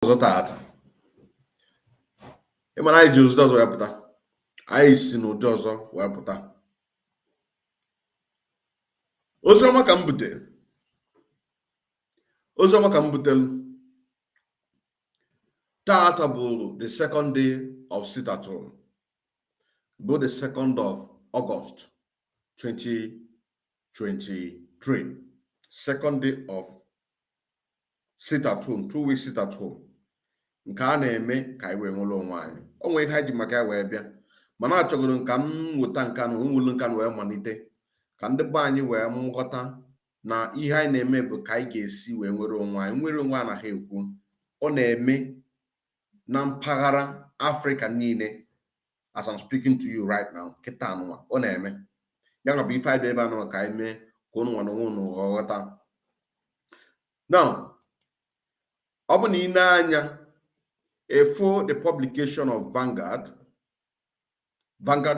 Tata ịmana anyị ji ụzọ ọzọ wee pụta, anyị si n'ụdị ọzọ wee pụta. Oziọma ka m butere tata bụ the second day of sit-at-home, bụ the 2nd of August 2023, second day of sit-at-home, 2 weeks sit-at-home, nke a na-eme ka anyị wee nwere onwe anyị. O nwere ihe anyị ji maka ya wee bịa, mana achọgoro nka m weta nka na nwere nka wee malite ka ndị be anyị wee nghọta na ihe anyị na-eme bụ ka anyị ga-esi wee nwere onwe anyị. Nwere onwe anaghị ekwu, ọ na-eme na mpaghara Africa niile. As I'm speaking to you right now, kịta anụnwa ọ na-eme ya bụ ife anyị bụ ebe anụnwa ka anyị mee ka ụnụ nwa na onwe ụnụ ghọta. Now, ọ bụ na ị na-anya for the publication of Vanguard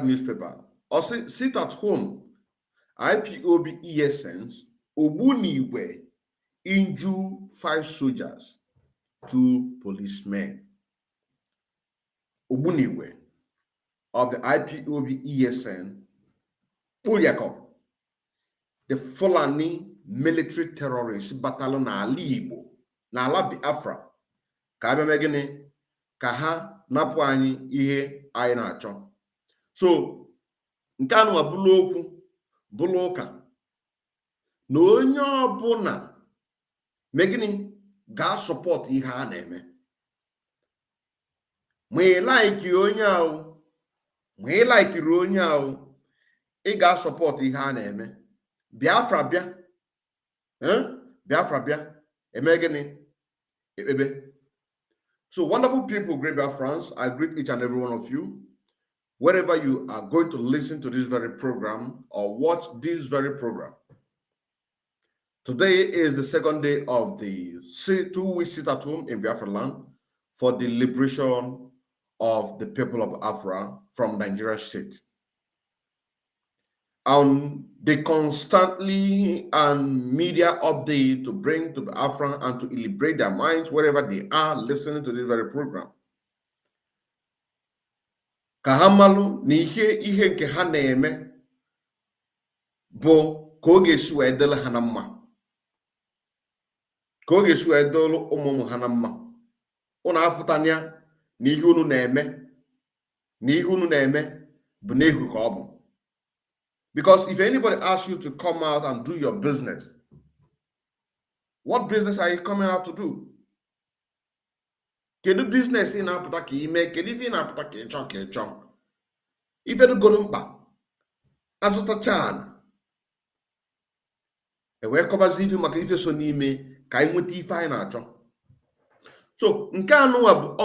newspaper, or sit at home, IPOB ESNs, Ogbuniwe injure 5 soldiers, 2 policemen. Ogbuniwe of the IPOB ESN, Puliako, the Fulani military terrorist battalion na Igbo, na ala Biafra, ka abịa mee gịnị ka ha napụ anyị ihe anyị na-achọ. So nke anụwa bụrụ okwu bụrụ ụka na onye ọbụla mee gịnị ga-asọpọt ihe a na-eme. Ma ị laikiri onye ahụ, ị ga-asọpọt ihe a na-eme. Biafra bịa eme gịnị ekpebe. So wonderful people, great Biafrans, I greet each and every one of you, wherever you are going to listen to this very program or watch this very program. Today is the 2nd day of the 2-week sit-at-home in Biafra land for the liberation of the people of Biafra from Nigeria state. They constantly and media update to bring to Biafra and to liberate their minds wherever they are listening to this very program. Ka ha malụ na ihe nke ha na-eme bụ ka ọ ga-esi wee dịrị ha na mma, ka ọ ga-esi wee dịrị ụmụ ha na mma. Unu afụtanya na ihe unu na-eme bụ n'ehu ka ọ bụ. Because if anybody asks you to come out and do your business, what business are you coming out to do? Kedu business ị na-apụta ka ime? Kedu ife ị na-apụta ka ịchọ? Ife dugoro mkpa azụtacha ana wee kọbazi ife maka ife so n'ime ka anyị nweta ife anyị na-achọ. So nke anụnwa bụ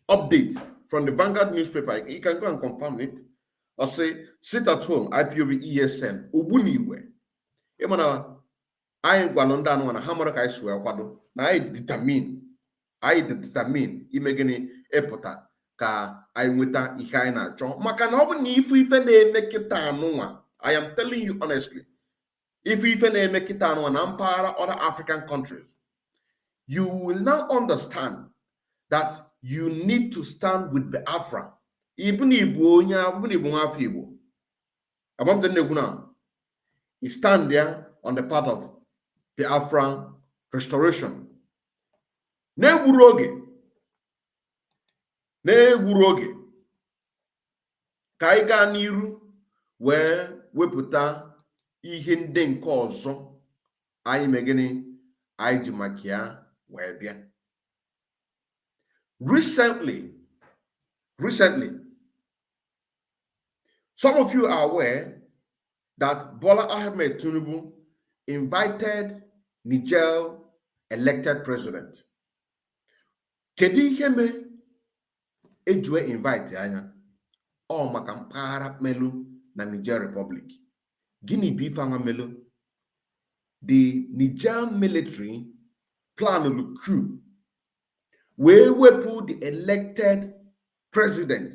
update from the Vanguard newspaper. You can go and confirm it. Or say, sit at home, IPOB ESN, Ogbuniwe. Ịmana anyị gwalụ ndị anụ na ha mara ka anyị si wee kwado na anyị determine ime gịnị ịpụta ka anyị nweta ihe anyị na-achọ. Maka na ọ bụ na ife na-eme kịta anụnwa, I am telling you honestly, ife na-eme kịta anụnwa na mpaghara other African countries, you will now understand that you need to stand with Biafra. Even Igbo nwa afọ Igbo, he stand there on the part of Biafran restoration. Na-egburu oge ka anyị gaa n'iru wee wepụta ihe ndị nke ọzọ anyị megịnị anyị ji maka ya wee bịa. Recently, some of you are aware that Bola Ahmed Tinubu invited Niger elected president. Kedu ihe me ejue invite anya? Ọ maka mpaghara melu na Niger Republic. Gịnị bụ ife anwa melu? The Niger military plan a coup wee wepụ the elected president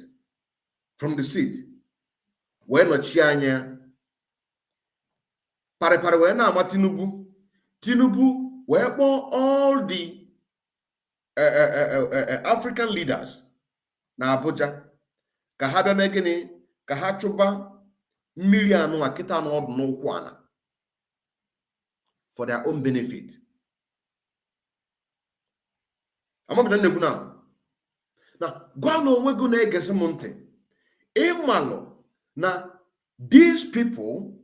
from the seat. Wee nọchie anya parịparị wee na-ama Tinubu wee kpọọ all the African leaders na Abuja ka ha bịa mee gịnị ka ha chụba mmiri anụ a kịta n'ọdụ n'ụkwụ ana for their own benefit. Amapụta nnekwu na gwa na onwe gị na-egesi m ntị ịmalụ na these people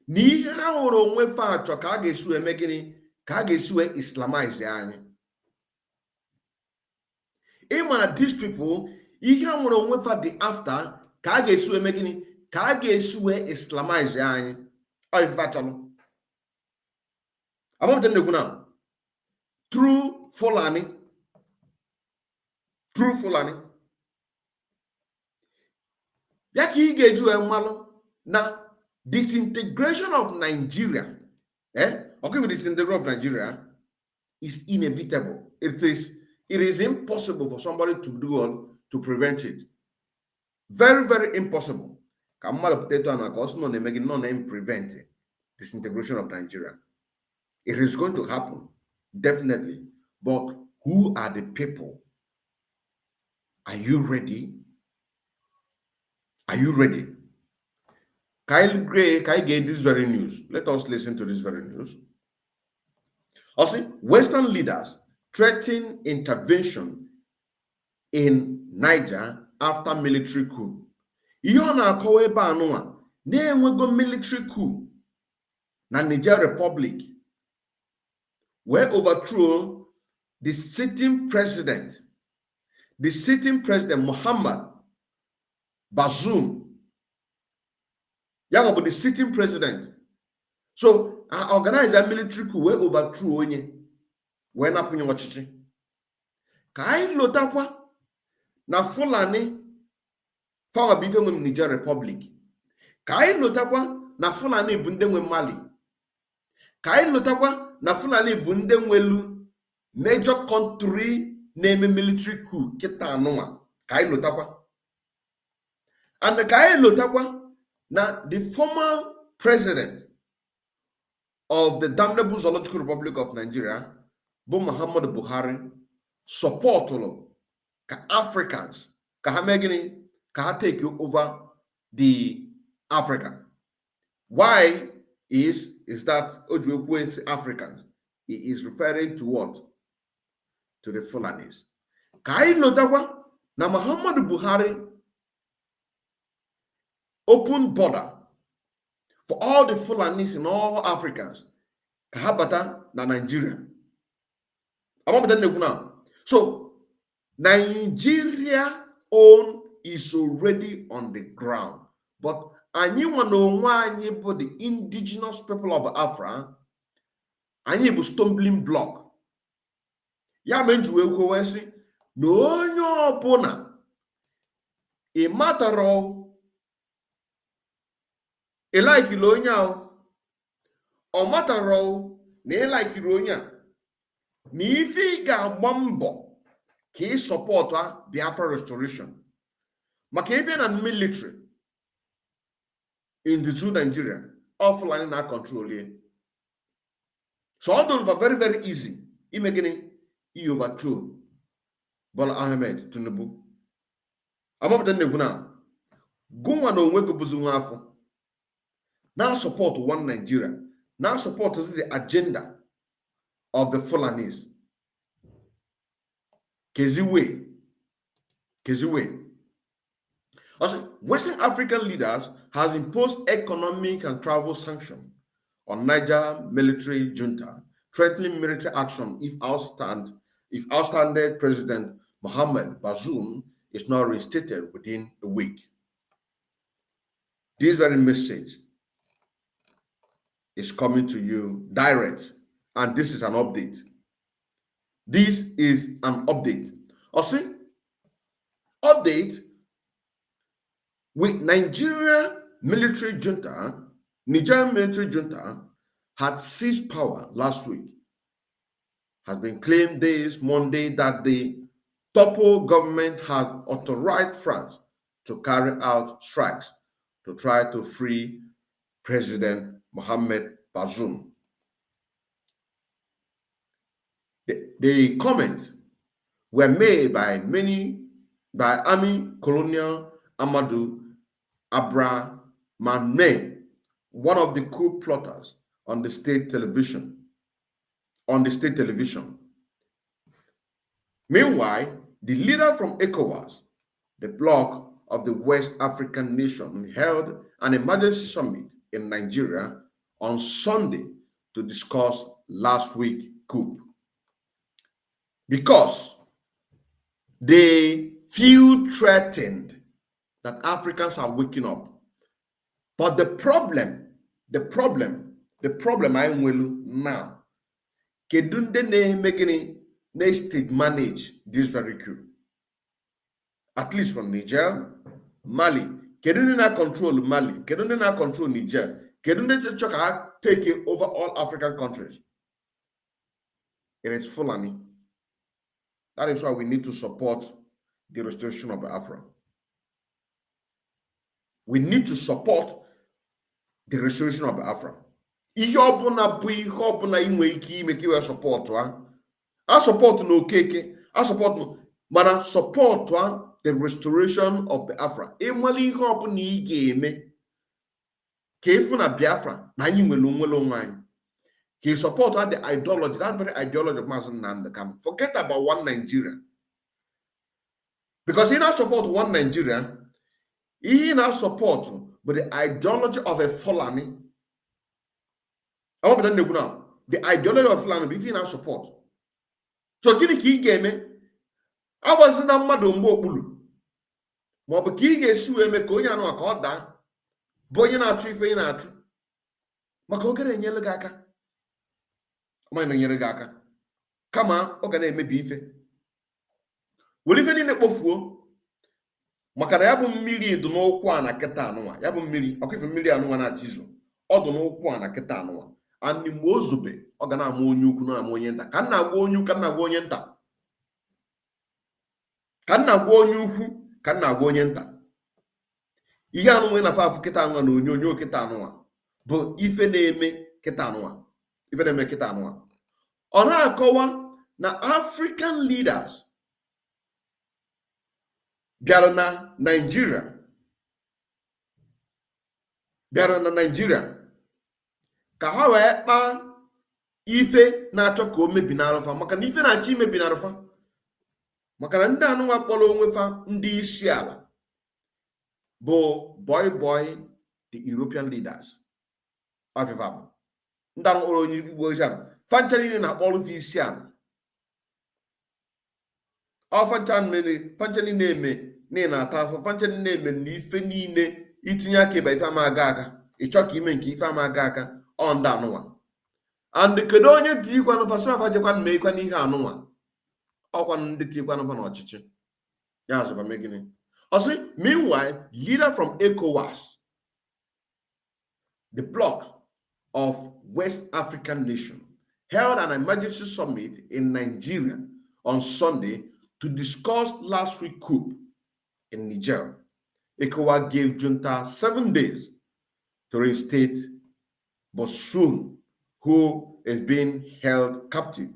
na ihe ha hụrụ onwe fa achọ ka a ga-esi eme gịnị ka a ga-esi wee islamize anyị. Ịma na these people ihe ha hụrụ onwe fa dị after ka a ga-esi eme gịnị ka a ga-esi wee islamize anyị. Ọ ife achọrọ. Amapụta nnekwu na through Fulani ya ka ị ga-eji wee mmalụ na disintegration of Nigeria okay, with disintegration of Nigeria is inevitable. It is impossible for somebody to do what to prevent it. Very, very impossible. Ka mmadụ potato na ka ọsọ nọ na-eme gị nọ na-prevent disintegration of Nigeria. It is going to happen, definitely. But who are the people? Are you ready? Are you ready? Kyle gave this very news. Let us listen to this very news. Also, Western leaders threaten intervention in Niger after military coup. Ihe ọ na-akọwa ebe anụnwa na-enwego military coup na Niger Republic where overthrow the sitting president Muhammad Bazoum. Yeah, but the sitting president. So I organized a military coup where overthrew onye wee napụ nye ọchịchị. Ka anyị lotakwa na Fulani fawa bụ ife nwe Niger Republic. Ka anyị lotakwa na Fulani bụ ndị nwe Mali. Ka anyị lotakwa na Fulani bụ ndị nwelu major country na-eme military coup kịta anụnwa. Ka anyị lotakwa. And ka anyị lotakwa na the former president of the damnable Zoological Republic of Nigeria, bụ Muhammad Buhari, supportụrụ ka Africans ka ha mee gịnị ka ha take over the Africa. Why is that Ojuekwe Africans? He is referring to what? To the Fulanis. Ka anyị lotakwa na Muhammad Buhari open border for all the Fulanis and all Africans ka ha bata na Nigeria. So Nigeria own is already on the ground, but anyị nwa na onwe anyị bụ the indigenous people of Afra, anyị bụ stumbling block. Ya mere nji wee kwuo sị na onye ọbụla ị matara ị laikiri onye ahụ ọ matara na ị laikiri onye a na ife ị ga-agba mbọ ka ị sọpọtụ Biafra restoration maka ịbịa na military in the zoo Nigeria all Fulani na control ya. So all those are very, very easy ime gịnị i overthrow Bola Ahmed Tinubu. Amapụta nnekwu na gụnwa na onwe gị bụzi nwa afọ now support one Nigeria, now support the agenda of the Fulanis. Keziwe. Also, Western African leaders has imposed economic and travel sanctions on Niger military junta, threatening military action if outstanding President Mohamed Bazoum is not reinstated within a week. This very message is coming to you direct, and this is an update. This is an update. Also, update with Niger military junta had seized power last week. Has been claimed this Monday that the Topo government had authorized France to carry out strikes to try to free President Mohamed Bazoum. The comments were made by Army Colonel Amadou Abramane, one of the coup plotters on the state television. Meanwhile, the leader from ECOWAS, the bloc of the West African nation, held an emergency summit in Nigeria on Sunday to discuss last week's coup, because they feel threatened that Africans are waking up. But the problem I will now, kedu ndị na-eme gịnị na-state manage this very coup? At least from Niger, Mali. Kedu ndị na-control Mali? Kedu ndị na-control Niger? Kedu ndị chọrọ ka ha take over all African countries? It is Fulani. That is why we need to support the restoration of Biafra. We need to support the restoration of Biafra. Ihe ọbụla bụ ihe ọbụla inwe ike ime ka iwe support ha. A support na okeke, a support mana support the restoration of Biafra. Ịmali ihe ọbụla ị ga-eme ka ịfụ na Biafra na anyị nwere onwe anyị. He supported the ideology, that very ideology of Mazen Nnamdi Kanu. Forget about one Nigeria. Because he now support one Nigeria, he now support but the ideology of a Fulani. I want to know now. The ideology of Fulani, if he now support. So gini ki game, I was in a madumbo bulu. Mobu ki ge su eme ko nya no akoda. Boy na atri fe na atru. Maka ogere nyele gaka. Mana nyere gị aka kama ọ ga na-emebi ife were ife niile kpofuo maka na ya bụ mmiri dị n'ụkwụ a na kịta anụnwa ya bụ mmiri ọkụife mmiri anụnwa na-achịzụ ọ dị n'ụkwụ a na kịta anụnwa and mgbe o zobe ọ ga na-ama onye ukwu na-ama onye nta ka nna agwa onye ukwu ka nna agwa onye nta ka nna agwa onye ukwu ka nna agwa onye nta ihe anụnwa na afọ kịta anụnwa na onyonyo kịta anụnwa bụ ife na-eme kịta anụnwa. Even they make it annual. On our cover, now African leaders, Ghana, Nigeria, ka ha wee kpaa ife na-achọ ka o mebi n'arụfa maka na ife na-achọ imebi n'arụfa maka na ndị anụnwa kpọrọ onwe fa ndị isi ala bụ boy the European leaders of ndan oro nyi igbo jam fanchani na akpọrọ fi isi ala ọ fanchani na-eme na-ata afọ fanchani na-eme na ife niile itinye aka ebe ife ama aga aka ịchọ ka ime nke ife ama aga aka ọ ndị anụnwa and kedu onye dị ikwanụ fasọfa jekwa na ikwa n'ihe anụnwa ọkwa ndị tikwanụ fa n'ọchịchị ya azụfa megini ọsị. Meanwhile, leader from ECOWAS, the bloc of West African nation, held an emergency summit in Nigeria on Sunday to discuss last week's coup in Niger. ECOWAS gave junta 7 days to reinstate Bossoum, who is being held captive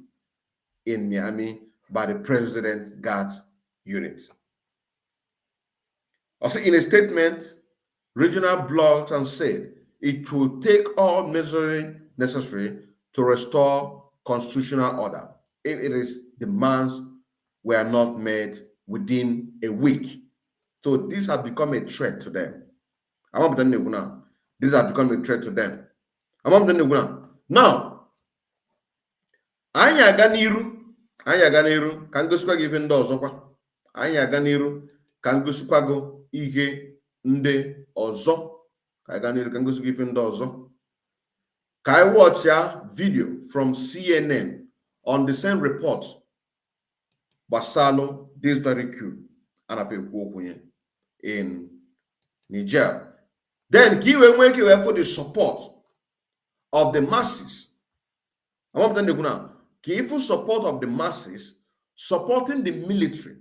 in Niamey by the President Guards unit. Also, in a statement, regional blocs and said it will take all measures necessary to restore constitutional order if its demands were not met within a week. So this has become a threat to them. This has become a threat to them. Now, anyị aga n'iru ka ngosikwa gị ife ndị ọzọkwa. Anyị aga n'iru ka ngosikwa gị ihe ndị ọzọ. Ka I watch a video from CNN on the same report Basalo this very coup and in Niger. Then give away for the support of the masses. I want them to now give support of the masses supporting the military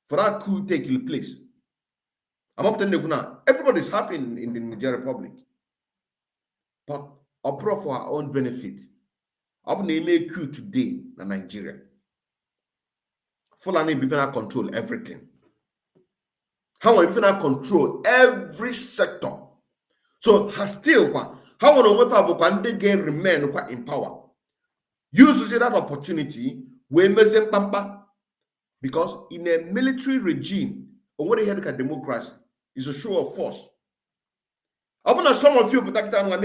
for that coup taking place. I'm up to now. Everybody's happy in the Niger Republic, but opera for our own benefit. Up na coup today in Nigeria. Fulani be finna control everything. How we finna control every sector. So still how on when they get remain in power. Use that opportunity we make pampa because in a military regime, or what they had a democracy is a show of force. I want some of you protect that na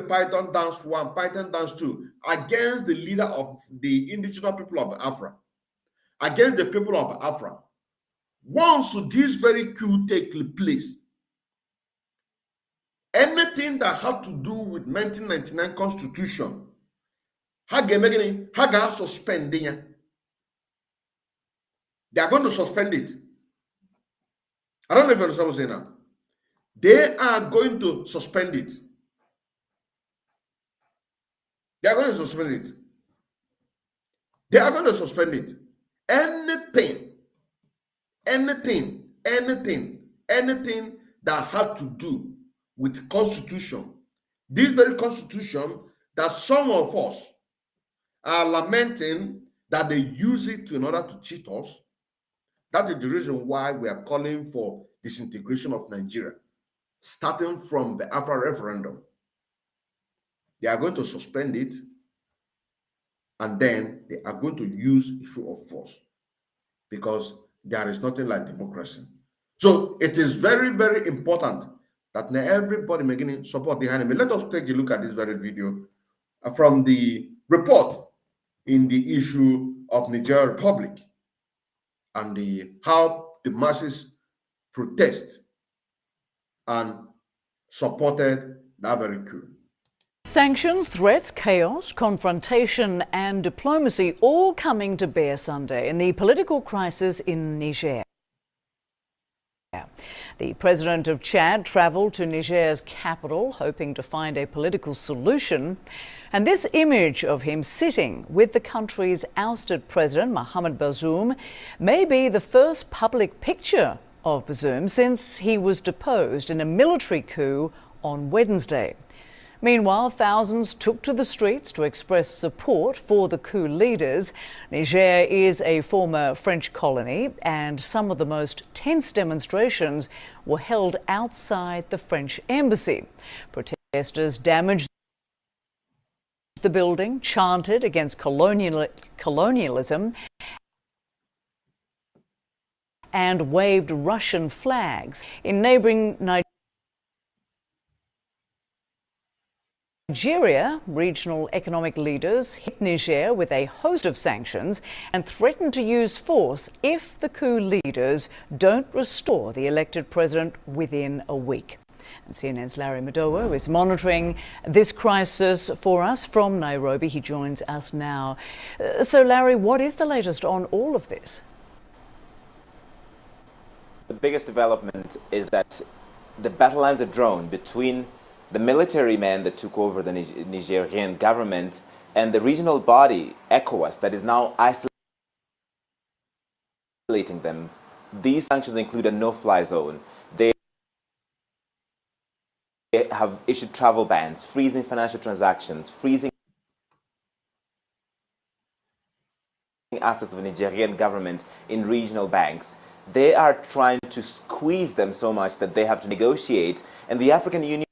Python dance 1, Python dance 2 against the leader of the indigenous people of Afra, against the people of Afra. Once this very coup take place, anything that had to do with 1999 constitution, Haga suspending. They are going to suspend it. I don't know if you understand what I'm saying now. They are going to suspend it. They are going to suspend it. They are going to suspend it. Anything that had to do with constitution, this very constitution that some of us are lamenting that they use it in order to cheat us. That is the reason why we are calling for disintegration of Nigeria, starting from the Afra referendum. They are going to suspend it, and then they are going to use issue of force because there is nothing like democracy. So it is very, very important that now everybody making support the enemy. Let us take a look at this very video from the report in the issue of Niger Republic and how the masses protest and supported that very coup. Sanctions, threats, chaos, confrontation and diplomacy all coming to bear Sunday in the political crisis in Niger. The president of Chad travelled to Niger's capital hoping to find a political solution. And this image of him sitting with the country's ousted president, Mohamed Bazoum, may be the first public picture of Bazoum since he was deposed in a military coup on Wednesday. Meanwhile, thousands took to the streets to express support for the coup leaders. Niger is a former French colony, and some of the most tense demonstrations were held outside the French embassy. Protesters damaged the building, chanted against colonialism, and waved Russian flags. In neighbouring Nigeria, regional economic leaders hit Niger with a host of sanctions and threatened to use force if the coup leaders don't restore the elected president within a week. And CNN's Larry Madowo is monitoring this crisis for us from Nairobi. He joins us now. So, Larry, what is the latest on all of this? The biggest development is that the battle lines are drawn between the military men that took over the Nigerian government and the regional body, ECOWAS, that is now isolating them. These sanctions include a no-fly zone. They have issued travel bans, freezing financial transactions, freezing assets of the Nigerian government in regional banks. They are trying to squeeze them so much that they have to negotiate, and the African Union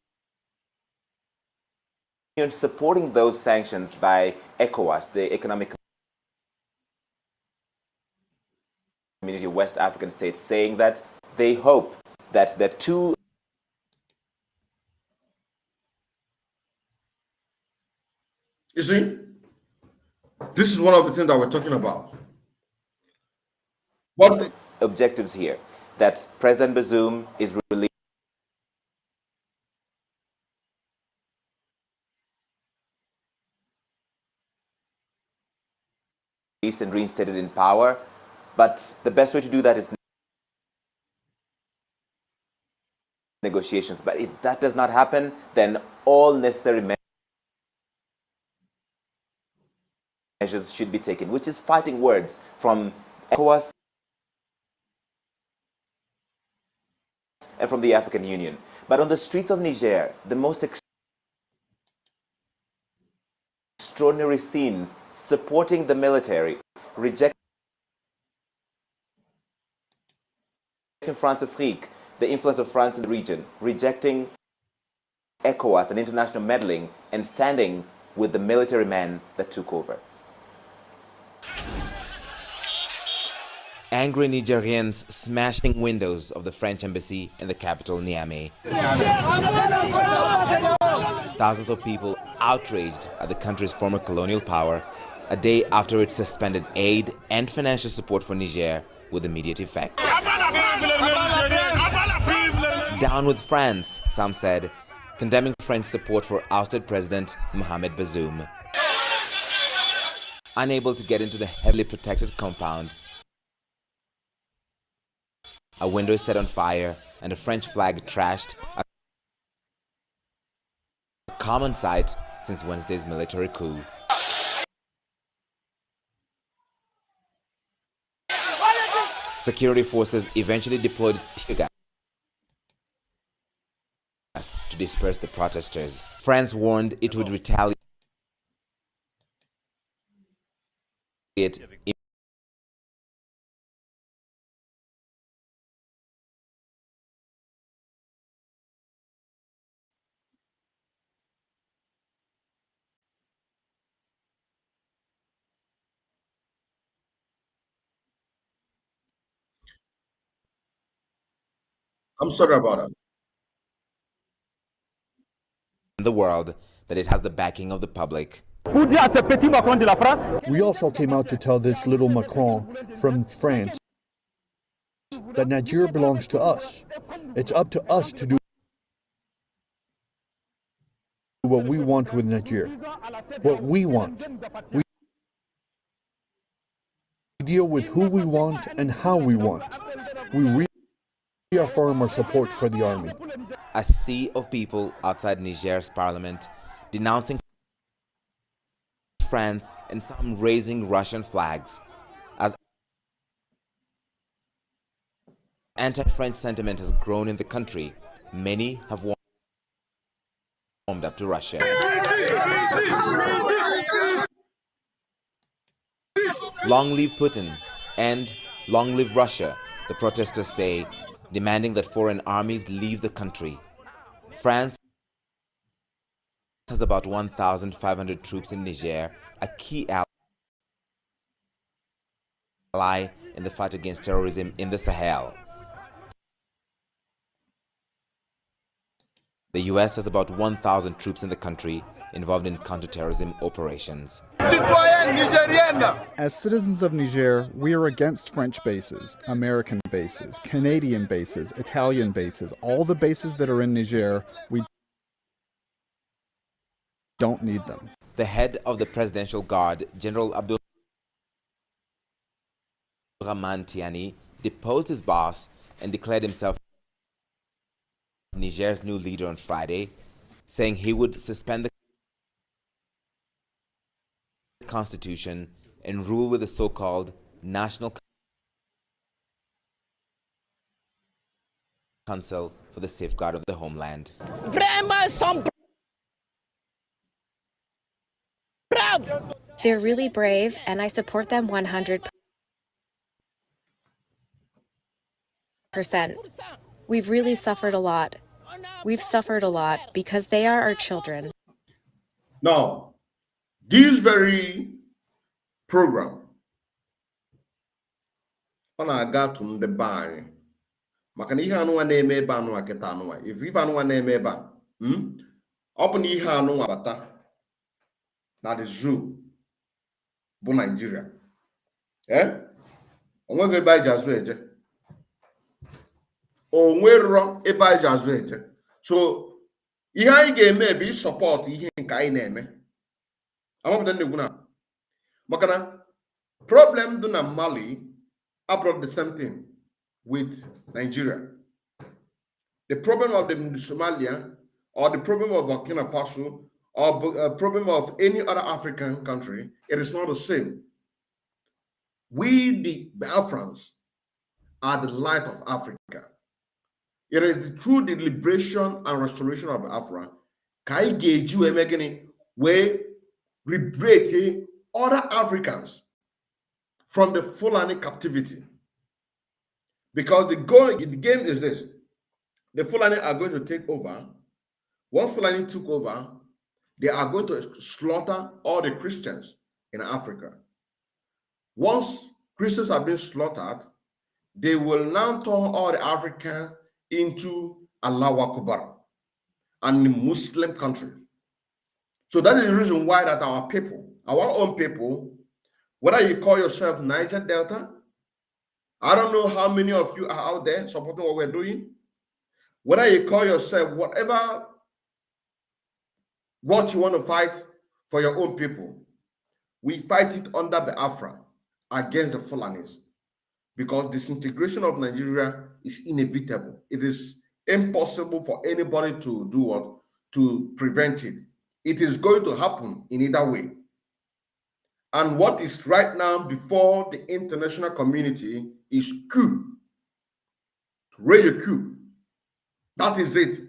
supporting those sanctions by ECOWAS, the Economic Community of West African States, saying that they hope that the two You see, this is one of the things that we're talking about. What objectives here, that President Bazoum is released and reinstated in power, but the best way to do that is negotiations. But if that does not happen, then all necessary measures should be taken, which is fighting words from ECOWAS and from the African Union. But on the streets of Niger, the most extraordinary scenes supporting the military, rejecting France-Afrique, the influence of France in the region, rejecting ECOWAS and international meddling, and standing with the military men that took over. Angry Nigerians smashing windows of the French embassy in the capital, Niamey. Thousands of people outraged at the country's former colonial power a day after it suspended aid and financial support for Niger with immediate effect. Down with France, some said, condemning French support for ousted President Mohamed Bazoum. Unable to get into the heavily protected compound, a window is set on fire and a French flag trashed, a common sight since Wednesday's military coup. Security forces eventually deployed tear gas to disperse the protesters. France warned it would retaliate I'm sorry about that. in the world that it has the backing of the public. We also came out to tell this little Macron from France that Nigeria belongs to us. It's up to us to do what we want with Nigeria. What we want. We deal with who we want and how we want. We reaffirm our support for the army. A sea of people outside Niger's parliament denouncing France and some raising Russian flags. As anti-French sentiment has grown in the country, many have warmed up to Russia. Long live Putin and long live Russia, the protesters say, demanding that foreign armies leave the country. France has about 1,500 troops in Niger, a key ally in the fight against terrorism in the Sahel. The US has about 1,000 troops in the country involved in counterterrorism operations. As citizens of Niger, we are against French bases, American bases, Canadian bases, Italian bases, all the bases that are in Niger. We don't need them. The head of the Presidential Guard, General Abdurrahman Tiani, deposed his boss and declared himself Niger's new leader on Friday, saying he would suspend the constitution and rule with the so-called National Council for the Safeguard of the Homeland. They're really brave, and I support them 100%. We've really suffered a lot. We've suffered a lot because they are our children. Now, this very program ọ na-aga atụ ndị be anyị maka na ihe anụnwa na-eme ebe anụnwa kịta anụnwa ife anụnwa na-eme ebe a ọ bụ na ihe anụnwa bata na the zoo bụ Nigeria onweghị ebe anyị ji azụ eje onwerọ ebe anyị ji azụ eje so ihe anyị ga-eme bụ ịsọpọtụ ihe nke anyị na-eme amapụta ndị egwu na maka na problem dị na Mali abroad the same thing with Nigeria. The problem of the Somalia or the problem of Burkina Faso or a problem of any other African country, it is not the same. We, the Biafrans, are the light of Africa. It is through the liberation and restoration of Biafra, Kai Geju Emegini, where liberating other Africans from the Fulani captivity. Because the game is this: the Fulani are going to take over. Once Fulani took over, they are going to slaughter all the Christians in Africa. Once Christians have been slaughtered, they will now turn all the Africans into Allahu Akbar and the Muslim country. So that is the reason why that our people, our own people, whether you call yourself Niger Delta, I don't know how many of you are out there supporting what we're doing, whether you call yourself whatever, what you want to fight for your own people, we fight it under Biafra against the Fulanis, because disintegration of Nigeria is inevitable. It is impossible for anybody to do what? To prevent it. It is going to happen in either way. And what is right now before the international community is coup. To raise a coup. That is it.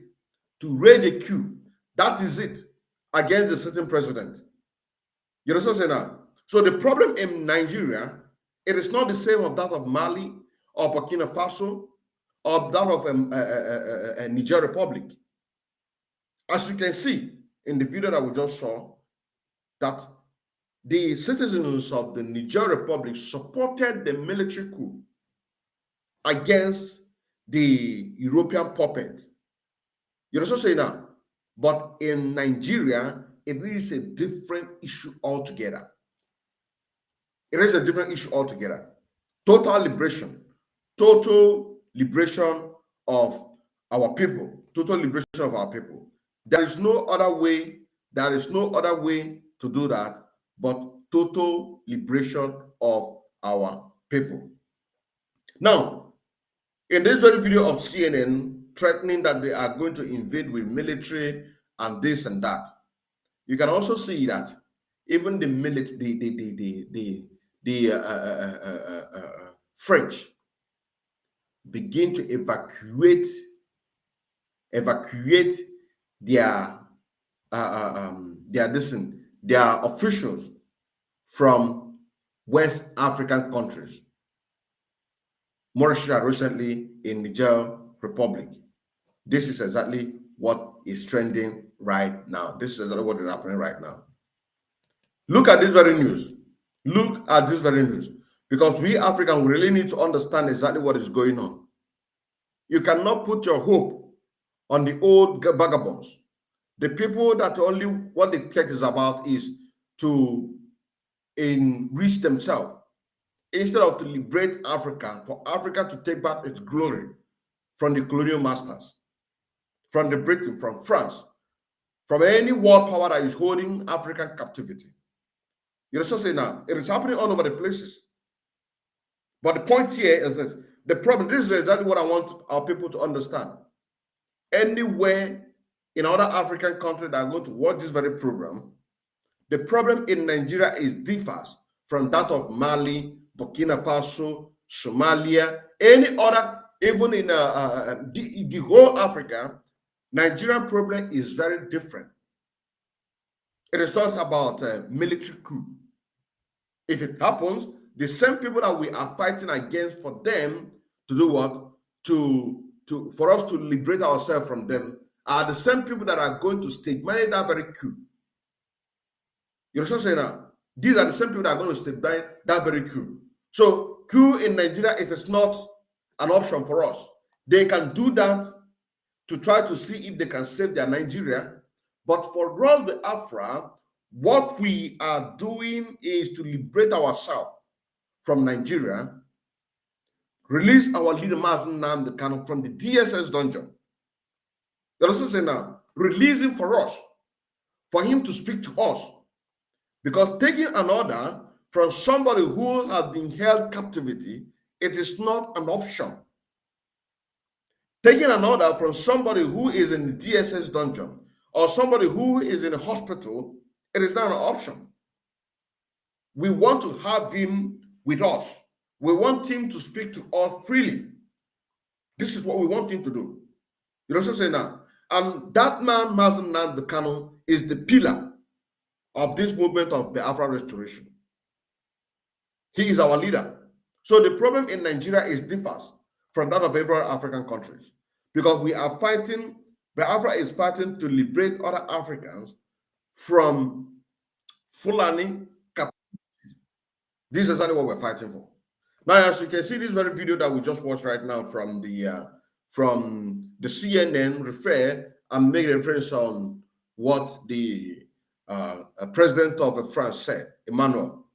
To raise a coup. That is it. Against a certain president. You understand what I'm saying now? So the problem in Nigeria, it is not the same of that of Mali or Burkina Faso or that of Niger Republic. As you can see in the video that we just saw, that the citizens of the Niger Republic supported the military coup against the European puppet. You know what I'm saying now? But in Nigeria, it is a different issue altogether. It is a different issue altogether. Total liberation of our people. Total liberation of our people. There is no other way. There is no other way to do that but total liberation of our people. Now, in this very video of CNN threatening that they are going to invade with military and this and that, you can also see that even the French begin to evacuate their officials from West African countries. Mauritius recently in Niger Republic. This is exactly what is trending right now. This is exactly what is happening right now. Look at this very news. Look at this very news. Because we Africans really need to understand exactly what is going on. You cannot put your hope on the old vagabonds. The people that only what the tech is about is to enrich themselves instead of to liberate Africa, for Africa to take back its glory from the colonial masters, from the Britain, from France, from any world power that is holding African captivity. You know what I'm saying now? It is happening all over the places. But the point here is this. The problem, this is exactly what I want our people to understand. Anywhere in other African countries that are going to watch this very program, the problem in Nigeria differs from that of Mali, Burkina Faso, Somalia, any other, even in the whole Africa. Nigerian problem is very different. It is not about military coup. If it happens, the same people that we are fighting against, for them to do what? For us to liberate ourselves from them, are the same people that are going to stage manage that very coup. You know what I'm saying now? These are the same people that are going to stage that very coup. So coup in Nigeria, it is not an option for us. They can do that to try to see if they can save their Nigeria. But for us, the Afra, what we are doing is to liberate ourselves from Nigeria, release our leader Mazen Nnamdi Kanu from the DSS dungeon. You understand what I'm saying now? Release him for us, for him to speak to us. Because taking an order from somebody who has been held captivity, it is not an option. Taking an order from somebody who is in the DSS dungeon or somebody who is in a hospital, it is not an option. We want to have him with us. We want him to speak to us freely. This is what we want him to do. You know what I'm saying now? And that man, Mazen Nnamdi Kanu, is the pillar of this movement of Biafra restoration. He is our leader. So the problem in Nigeria differs from that of every African countries because we are fighting, Biafra is fighting to liberate other Africans from Fulani captivity. This is exactly what we're fighting for. Now, as you can see, this very video that we just watched right now from the CNN refer and make reference on what the president of France said, Emmanuel,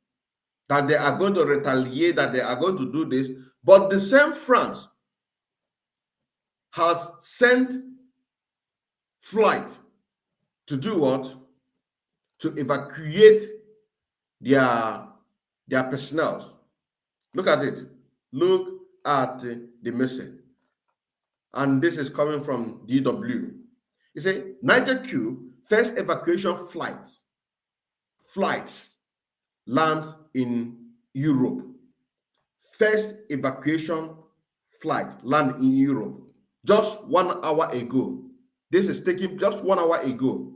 that they are going to retaliate, that they are going to do this. But the same France has sent flight to do what? To evacuate their personnel. Look at it. Look at the message. And this is coming from DW. It says, Niger Cube, first evacuation flights land in Europe. First evacuation flight land in Europe. Just 1 hour ago. This is taking just 1 hour ago.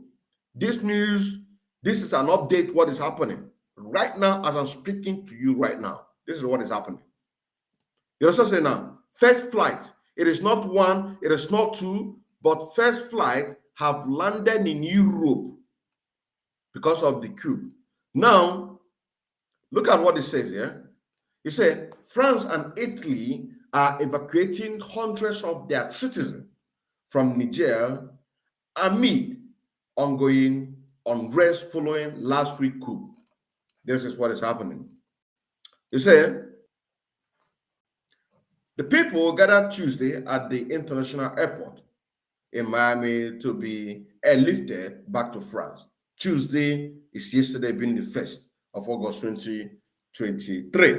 This news, this is an update what is happening. Right now, as I'm speaking to you right now, this is what is happening. You also say now, first flight, it is not one, it is not two, but first flight have landed in Europe because of the coup. Now, look at what it says here. It says, France and Italy are evacuating hundreds of their citizens from Niger amid ongoing unrest following last week's coup. This is what is happening. It says, the people gathered Tuesday at the international airport in Miami to be airlifted back to France. Tuesday is yesterday being the 1st of August 2023.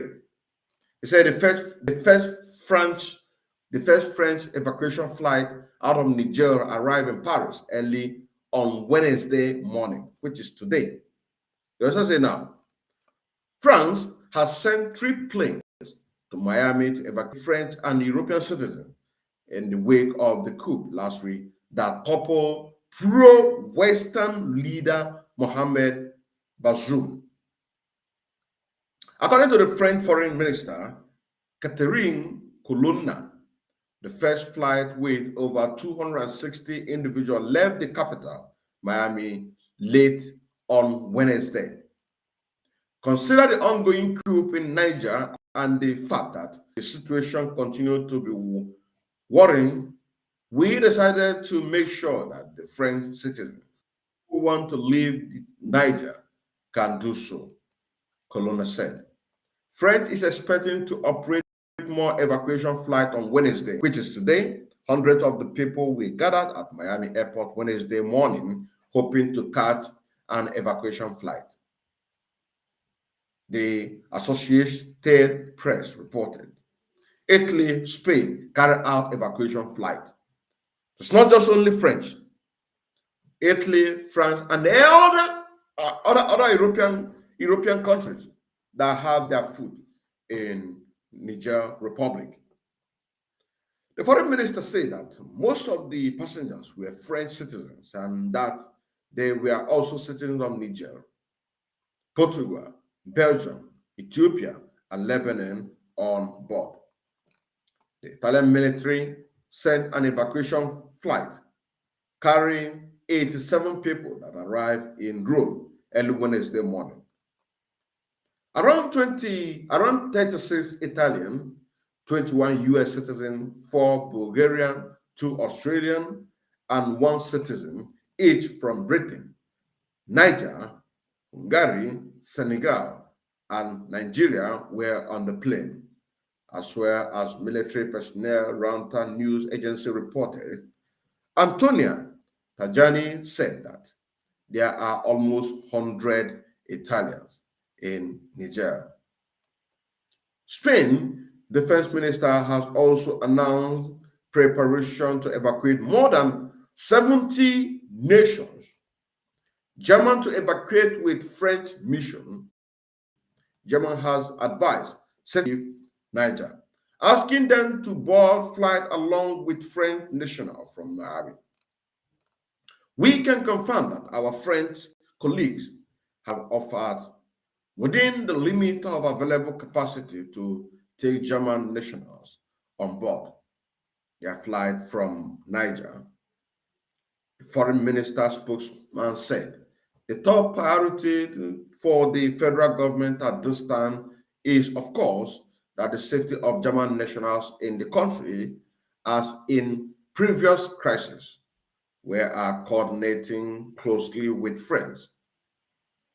It said the first French evacuation flight out of Niger arrived in Paris early on Wednesday morning, which is today. They also say now, France has sent 3 planes to Miami to evacuate French and European citizens in the wake of the coup last week that toppled pro-Western leader Mohamed Bazoum. According to the French Foreign Minister, Catherine Colonna, the first flight with over 260 individuals left the capital, Miami, late on Wednesday. Consider the ongoing coup in Niger and the fact that the situation continued to be worrying, we decided to make sure that the French citizens who want to leave Niger can do so, Colonna said. France is expecting to operate more evacuation flights on Wednesday, which is today. Hundreds of the people will gathered at Miami Airport Wednesday morning, hoping to catch an evacuation flight. The Associated Press reported Italy, Spain carried out evacuation flight. It's not just only French. Italy, France, and the other European countries that have their foot in Niger Republic. The foreign minister said that most of the passengers were French citizens and that they were also citizens of Niger, Portugal, Belgium, Ethiopia, and Lebanon on board. The Italian military sent an evacuation flight carrying 87 people that arrived in Rome early Wednesday morning. Around 36 Italian, 21 US citizens, 4 Bulgarian, 2 Australian, and 1 citizen, each from Britain, Niger, Hungary, Senegal, and Nigeria were on the plane, as well as military personnel, Reuters news agency reported. Antonia Tajani said that there are almost 100 Italians in Niger. Spain defense minister has also announced preparation to evacuate more than 70 nations. Germany to evacuate with French mission. Germany has advised Save Niger, asking them to board flight along with French nationals from Miami. We can confirm that our French colleagues have offered, within the limit of available capacity, to take German nationals on board their flight from Niger. The foreign minister spokesman said the top priority for the federal government at this time is, of course, that the safety of German nationals in the country, as in previous crises. We are coordinating closely with friends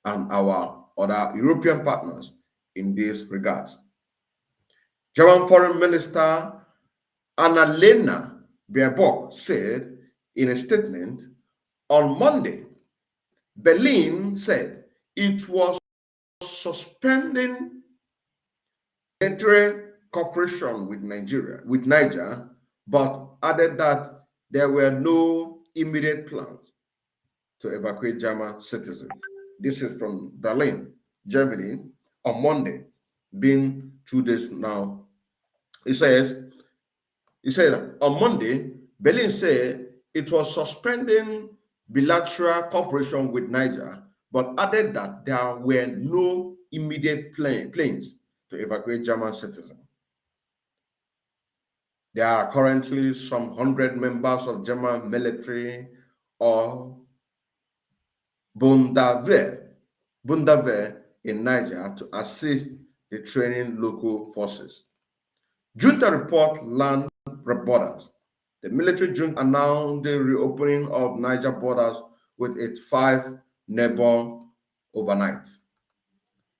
and our other European partners in these regards. German Foreign Minister Annalena Baerbock said in a statement on Monday, Berlin said it was suspending military cooperation with Niger, but added that there were no immediate plans to evacuate German citizens. This is from Berlin, Germany, on Monday, been 2 days now. He said on Monday, Berlin said it was suspending bilateral cooperation with Niger, but added that there were no immediate planes to evacuate German citizens. There are currently some 100 members of German military or Bundeswehr in Niger to assist the training local forces. Junta report land borders. The military junta announced the reopening of Niger borders with its 5 neighbors overnight.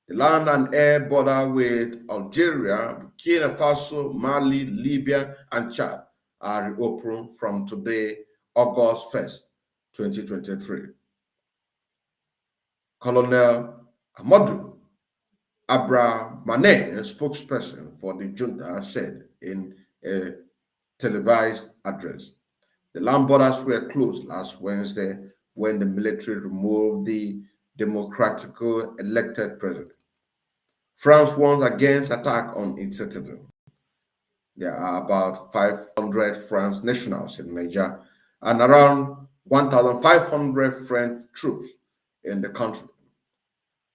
The land and air border with Algeria, Burkina Faso, Mali, Libya, and Chad are reopened from today, August 1st, 2023. Colonel Amadou Abramane, a spokesperson for the junta, said in a televised address, the land borders were closed last Wednesday when the military removed the democratically elected president. France warns against attack on its citizens. There are about 500 French nationals in Niger and around 1,500 French troops in the country.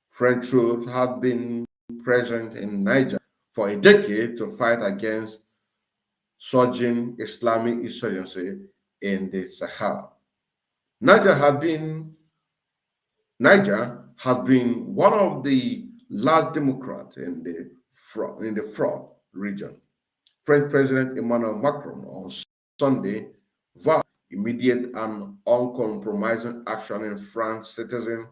French troops have been present in Niger for a decade to fight against surging Islamic insurgency in the Sahel. Niger has been one of the last democrats in the fraud region. French President Emmanuel Macron on Sunday vowed immediate and uncompromising action in France citizens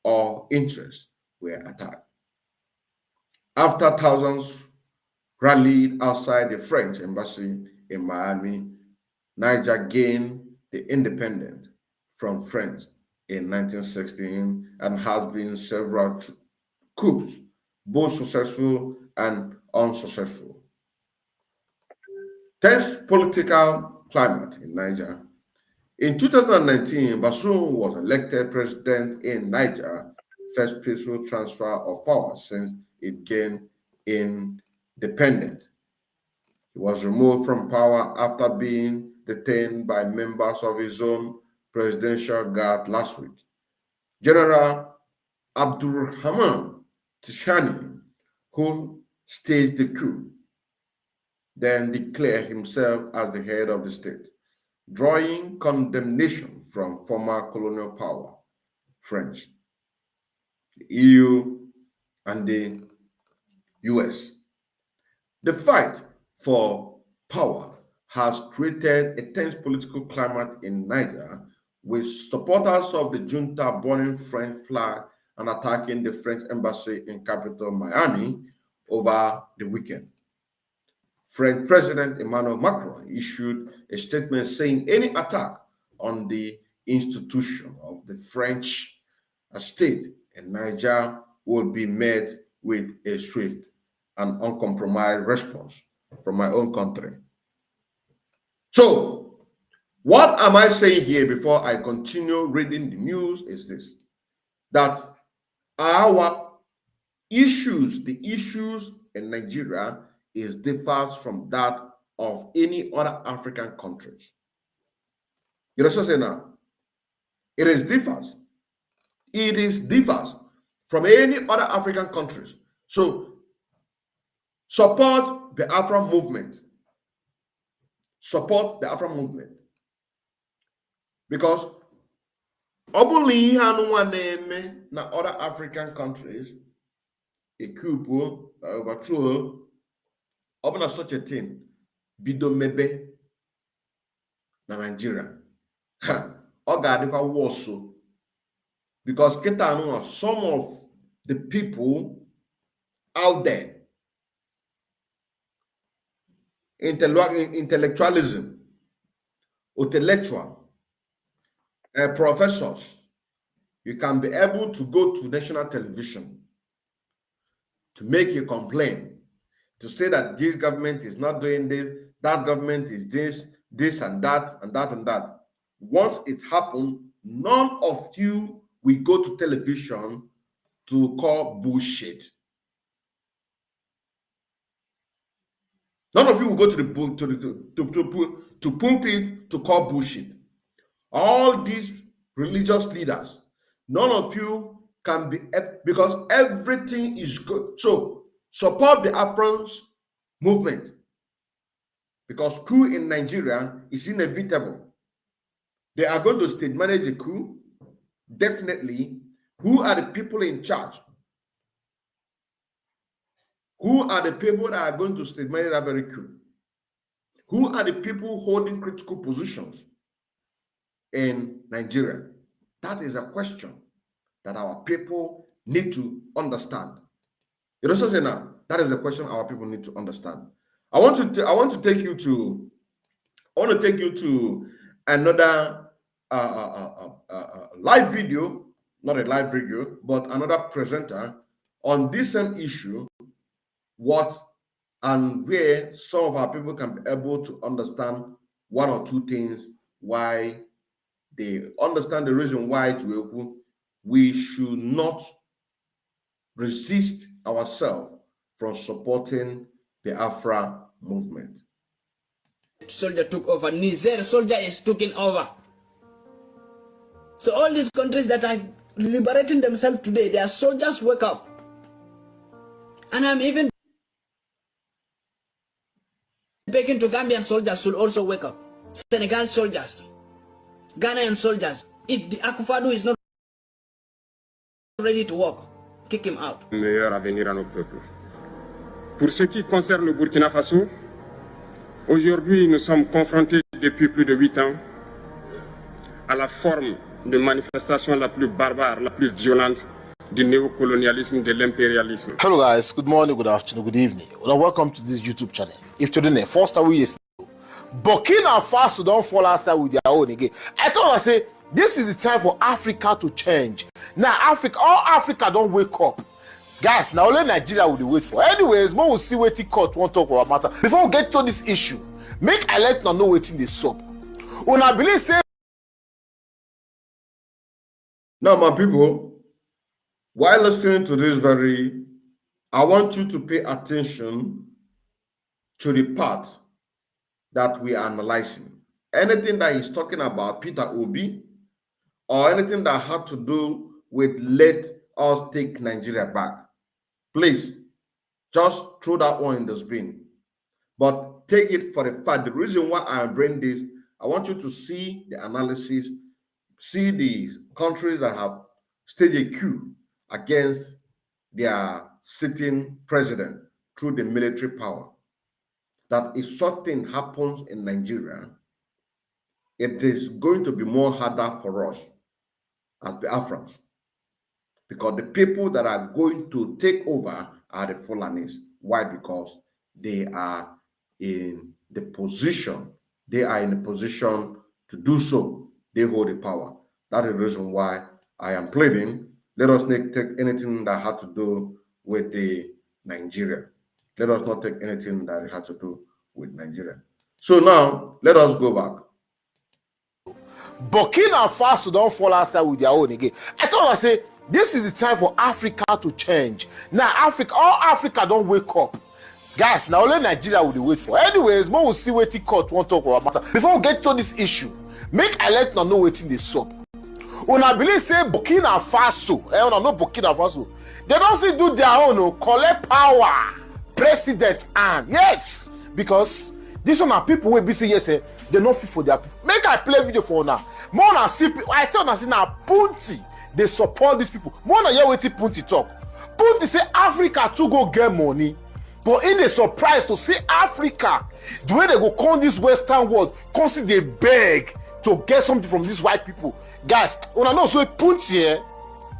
or interests were attacked. After thousands rallied outside the French embassy in Miami, Niger gained the independence from France in 1916 and has been several coups, both successful and unsuccessful. Tense political climate in Niger. In 2019, Bazoum was elected president in Niger, first peaceful transfer of power since it gained independence. He was removed from power after being detained by members of his own presidential guard last week. General Abdurrahman Tishani, who staged the coup, then declared himself as the head of the state, drawing condemnation from former colonial power, French, the EU, and the US. The fight for power has created a tense political climate in Niger, with supporters of the junta burning French flag and attacking the French embassy in capital Miami over the weekend. French President Emmanuel Macron issued a statement saying any attack on the institution of the French state in Niger will be met with a swift and uncompromised response from my own country. So, what am I saying here before I continue reading the news is this, that our issues, the issues in Nigeria, differs from that of any other African countries. You understand now? It is differs. It is differs from any other African countries. So support the Afro movement. Support the Afro movement. Because obuli hanwa name na other African countries, a coup, overthrow, open such a thing, bido mebe na Nigeria. Ogadikwa worse. Because some of the people out there, intellectualism, intellectual, professors, you can be able to go to national television to make a complaint, to say that this government is not doing this, that government is this and that, and that and that. Once it happened, none of you will go to television to call bullshit. None of you will go to the pulpit to call bullshit. All these religious leaders, none of you can be, because everything is good. So support the Afrans movement, because coup in Nigeria is inevitable. They are going to state manage a coup, definitely. Who are the people in charge? Who are the people that are going to state manage that very coup? Who are the people holding critical positions in Nigeria? That is a question that our people need to understand. It also say now, that is a question our people need to understand. I want to take you to another live video, not a live video, but another presenter on this same issue, what and where some of our people can be able to understand one or two things, why they understand the reason why we should not resist ourselves from supporting the Afra movement. Soldier took over. Niger soldier is taking over. So all these countries that are liberating themselves today, their soldiers wake up. And I'm even begging to Gambian soldiers should also wake up. Senegal soldiers, Ghanaian soldiers. If the Akufo-Addo is not ready to work, kick him out. Meilleur avenir à nos peuples. Pour ce qui concerne le Burkina Faso, aujourd'hui nous sommes confrontés depuis plus de 8 ans à la forme de manifestation la plus barbare, la plus violente du néocolonialisme, de l'impérialisme. Hello guys, good morning, good afternoon, good evening. Well, welcome to this YouTube channel. If today, first time we yesterday, Burkina Faso don't fall outside with their own again. I thought I say this is the time for Africa to change. Now Africa, all Africa don't wake up. Guys, now only Nigeria will wait for. Anyways, more will see what the court won't talk about matter. Before we get to this issue, make I let know waiting the soap. When I believe say now, my people, while listening to this I want you to pay attention to the part that we are analyzing. Anything that he's talking about, Peter Obi, or anything that had to do with let us take Nigeria back, please just throw that one in the bin. But take it for the fact. The reason why I am bringing this, I want you to see the analysis, see the countries that have staged a coup against their sitting president through the military power. That if something happens in Nigeria, it is going to be more harder for us as the Afrans, because the people that are going to take over are the Fulanis. Why? Because they are in the position, to do so. They hold the power. That is the reason why I am pleading, let us not take anything that had to do with the Nigeria. Let us not take anything that had to do with Nigeria. So now, let us go back. Burkina Faso don't fall outside with their own again. I thought I say this is the time for Africa to change. Now Africa, all Africa don't wake up. Guys, now only Nigeria will wait for. Anyways, more will see what the court won't talk about matter. Before we get to this issue, make I let know waiting the soap. When I believe say Burkina Faso, I don't know Burkina Faso, They don't see do their own, oh, collect power. President and yes, because this one are people will be say yes, they not fit for their people. Make I play video for now. More than see, I tell you now, Punti, they support these people. More than hear what Punti talk. Punti say Africa to go get money, but in the surprise to see Africa, the way they go come this Western world, constantly they beg to get something from these white people. Guys, when I know so Punti,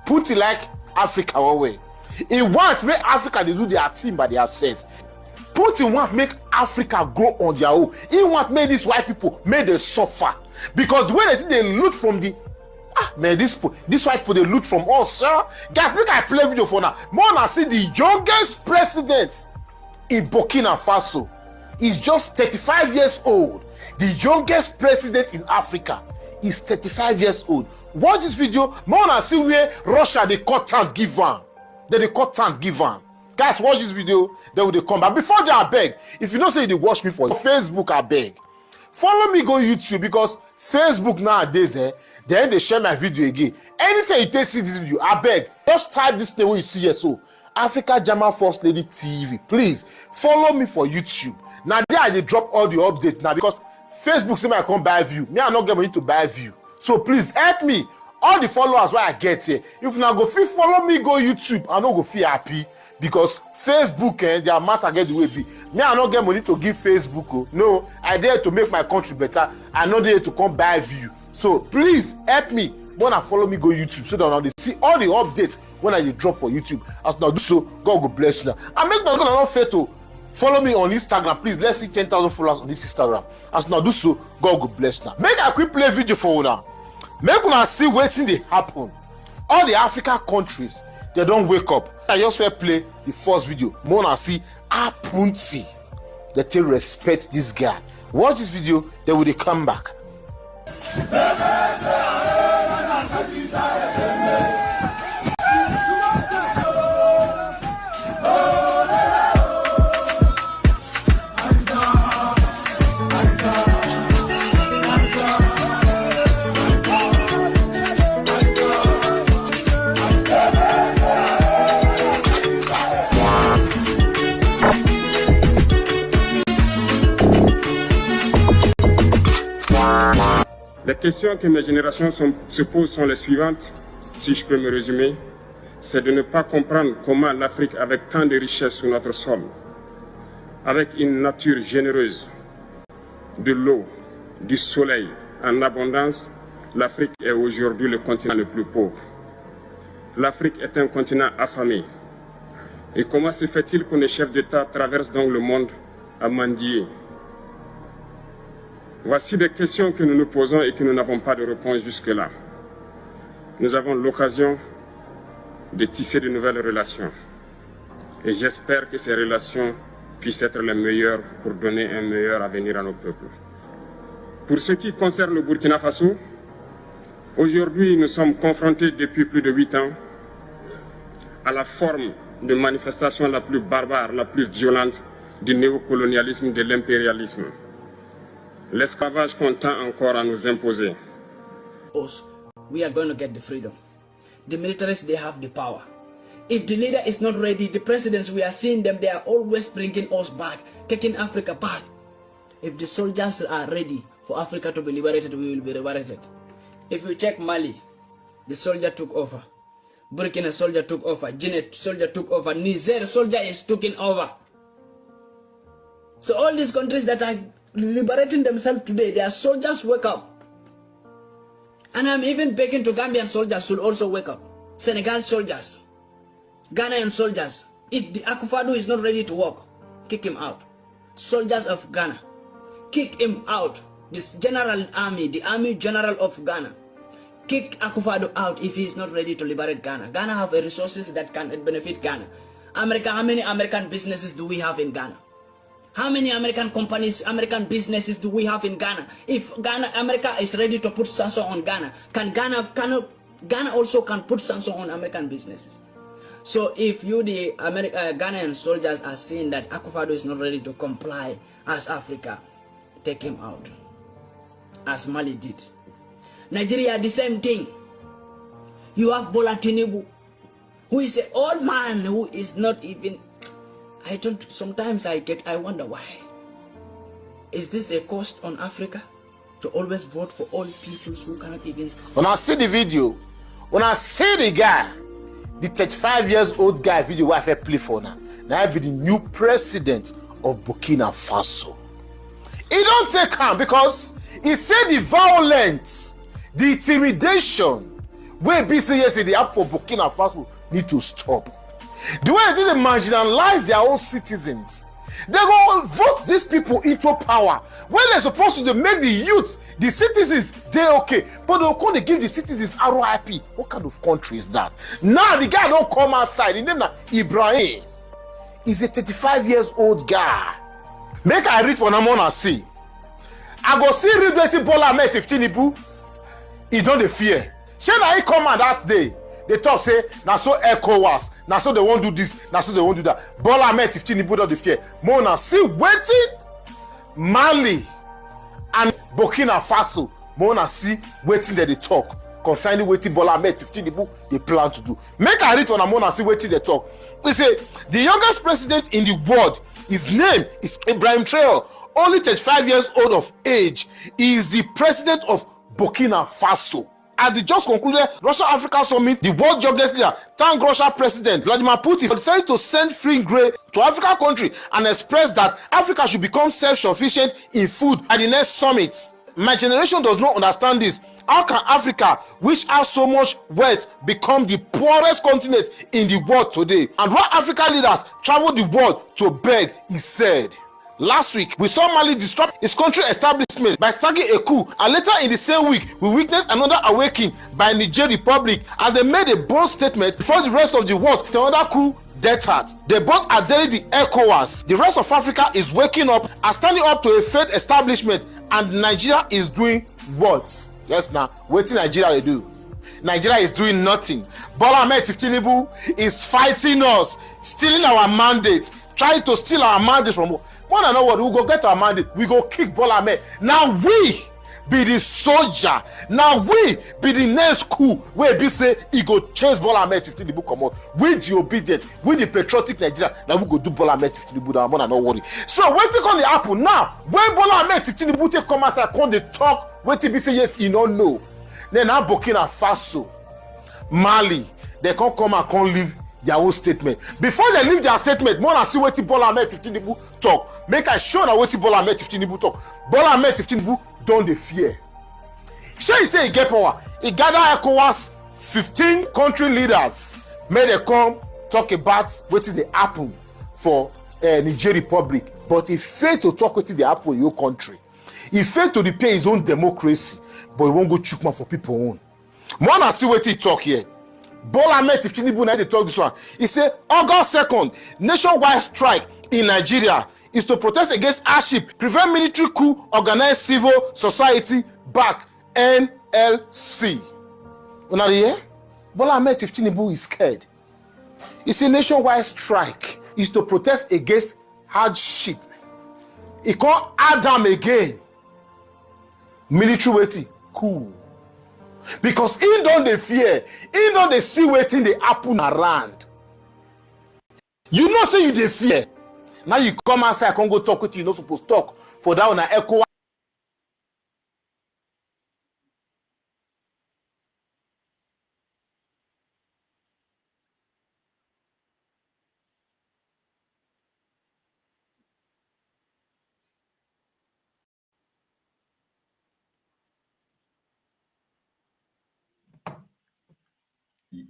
Punti like Africa one way. He wants make Africa they do their thing by themselves. Putin want make Africa grow on their own. He want make these white people make them suffer. Because when they think they loot from the man, this white people they loot from us, sir. Guys, make I play video for now. More than see the youngest president in Burkina Faso is just 35 years old. The youngest president in Africa is 35 years old. Watch this video. More than see where Russia they cut and give on. They cut and give on. Guys, watch this video, then they come back. Before they are beg, if you don't say they watch me for Facebook, I beg. Follow me, go YouTube, because Facebook nowadays, then they share my video again. Anytime you take see this video, I beg, just type this thing when you see here. So, Africa German First Lady TV. Please follow me for YouTube. Now there they drop all the updates now because Facebook say I can't buy view. Me, I not get money to buy view. So please help me. All the followers where I get here, if now go feel follow me, go YouTube, I no go feel happy because Facebook their matter get the way be. Me, I not get money to give Facebook. Oh. No, I dare to make my country better. I not there to come buy view. So please help me. When I follow me, go YouTube so that now they see all the updates when I drop for YouTube. As now do so, God will bless you. I make not gonna not fail to follow me on Instagram. Please, let's see 10,000 followers on this Instagram. As now do so, God will bless you. Make a quick play video for you now. Make una see wetin dey happen. All the African countries, they don't wake up. I just will play the first video. Mona see Punti. They take respect this guy. Watch this video, then will they come back. Les questions que mes générations se posent sont les suivantes, si je peux me résumer. C'est de ne pas comprendre comment l'Afrique, avec tant de richesses sur notre sol, avec une nature généreuse, de l'eau, du soleil en abondance, l'Afrique est aujourd'hui le continent le plus pauvre. L'Afrique est un continent affamé. Et comment se fait-il que les chefs d'État traversent donc le monde à mendier? Voici des questions que nous nous posons et que nous n'avons pas de réponse jusque-là. Nous avons l'occasion de tisser de nouvelles relations. Et j'espère que ces relations puissent être les meilleures pour donner un meilleur avenir à nos peuples. Pour ce qui concerne le Burkina Faso, aujourd'hui nous sommes confrontés depuis plus de 8 ans à la forme de manifestation la plus barbare, la plus violente du néocolonialisme, de l'impérialisme. L'esclavage qu'on tend encore à nous imposer. We are going to get the freedom. The militaries, they have the power. If the leader is not ready, the presidents, we are seeing them, they are always bringing us back, taking Africa back. If the soldiers are ready for Africa to be liberated, we will be liberated. If you check Mali, the soldier took over. Burkina soldier took over. Guinea soldier took over. Niger soldier is taking over. So all these countries that are liberating themselves today, their soldiers wake up. And I'm even begging to Gambian soldiers should also wake up. Senegal soldiers, Ghanaian soldiers. If the Akufo-Addo is not ready to work, kick him out. Soldiers of Ghana, kick him out. This general army, the army general of Ghana, kick Akufo-Addo out if he is not ready to liberate Ghana. Ghana have resources that can benefit Ghana. America, how many American businesses do we have in Ghana? How many American companies, American businesses do we have in Ghana? If America is ready to put sanctions on Ghana, Ghana also can put sanctions on American businesses. So if you, the Ghanaian soldiers, are seeing that Akufo-Addo is not ready to comply as Africa, take him out, as Mali did. Nigeria, the same thing. You have Bola Tinubu, who is an old man who is not even, sometimes I wonder why. Is this a cost on Africa to always vote for all peoples who cannot even? When I see the video, when I see the guy, the 35 years old guy video where I play for now I be the new president of Burkina Faso. He don't take him because he said the violence, the intimidation, where BC yesterday up for Burkina Faso need to stop. The way they marginalize their own citizens, they go vote these people into power when they're supposed to make the youth, the citizens, they okay, but they'll come to give the citizens RIP. What kind of country is that? Now the guy don't come outside. His name is Ibrahim. He's a 35 years old guy. Make I read for Namona see. I go see read wetin Bola Ahmed Tinubu. He don't dey fear. Shey na he come out that day. They talk say na so ECOWAS, na so they won't do this, na so they won't do that. Bola Ahmed Tinubu don't dey fear. Mona see wetin Mali and Burkina Faso. Mona see wetin they talk concerning wetin Bola Ahmed Tinubu they plan to do. Make I read for Mona see wetin they talk. They say the youngest president in the world, his name is Ibrahim Traore, only 35 years old of age. He is the president of Burkina Faso. At the just concluded Russia-Africa summit, the world youngest leader thanked Russia President Vladimir Putin for deciding to send free grain to African country and expressed that Africa should become self-sufficient in food at the next summit. My generation does not understand this. How can Africa, which has so much wealth, become the poorest continent in the world today? And why African leaders travel the world to beg, he said. Last week, we saw Mali disrupt its country establishment by staging a coup, and later in the same week, we witnessed another awakening by Niger Republic as they made a bold statement before the rest of the world to another coup death heart. They both adhered the ECOWAS. The rest of Africa is waking up and standing up to a failed establishment, and Nigeria is doing what? Yes, now, what did Nigeria do? Nigeria is doing nothing. Bola Ahmed Tinubu is fighting us, stealing our mandates, trying to steal our mandates from us. One and what we go get our mandate, we go kick Bola Ahmed. Now we be the soldier. Now we be the next coup where be say he go chase Bola Ahmed Tinubu come out. We the obedient, we the patriotic Nigeria. Now we go do Bola Ahmed Tinubu. That one and not worry. So when take on the apple now, when Bola Ahmed Tinubu take come outside, come they talk. When be say yes, he don't know. Then now Burkina Faso, Mali, they can't come and can't leave their own statement. Before they leave their statement, more than see what Bola Ahmed Tinubu talk. Make I show now what Bola Ahmed Tinubu talk. Bola Ahmed Tinubu don't they fear. Sure, he say he get power. He gather ECOWAS 15 country leaders. May they come talk about what is the happen for Niger Republic. But he failed to talk what is the happen for your country. He failed to repair his own democracy, but he won't go chukma for people own. More than see what he talk here. Bola Ahmed Tinubu now they talk this one. He said August 2nd, nationwide strike in Nigeria is to protest against hardship, prevent military coup, organize civil society back, NLC. Una hear? Bola Ahmed Tinubu is scared. He said nationwide strike is to protest against hardship. He can't add them again. Military waiting, coup. Because in don't they fear, in don't they see waiting they happen around. You know say you they fear. Now you come outside, can't go talk with you not supposed to talk for that one echo.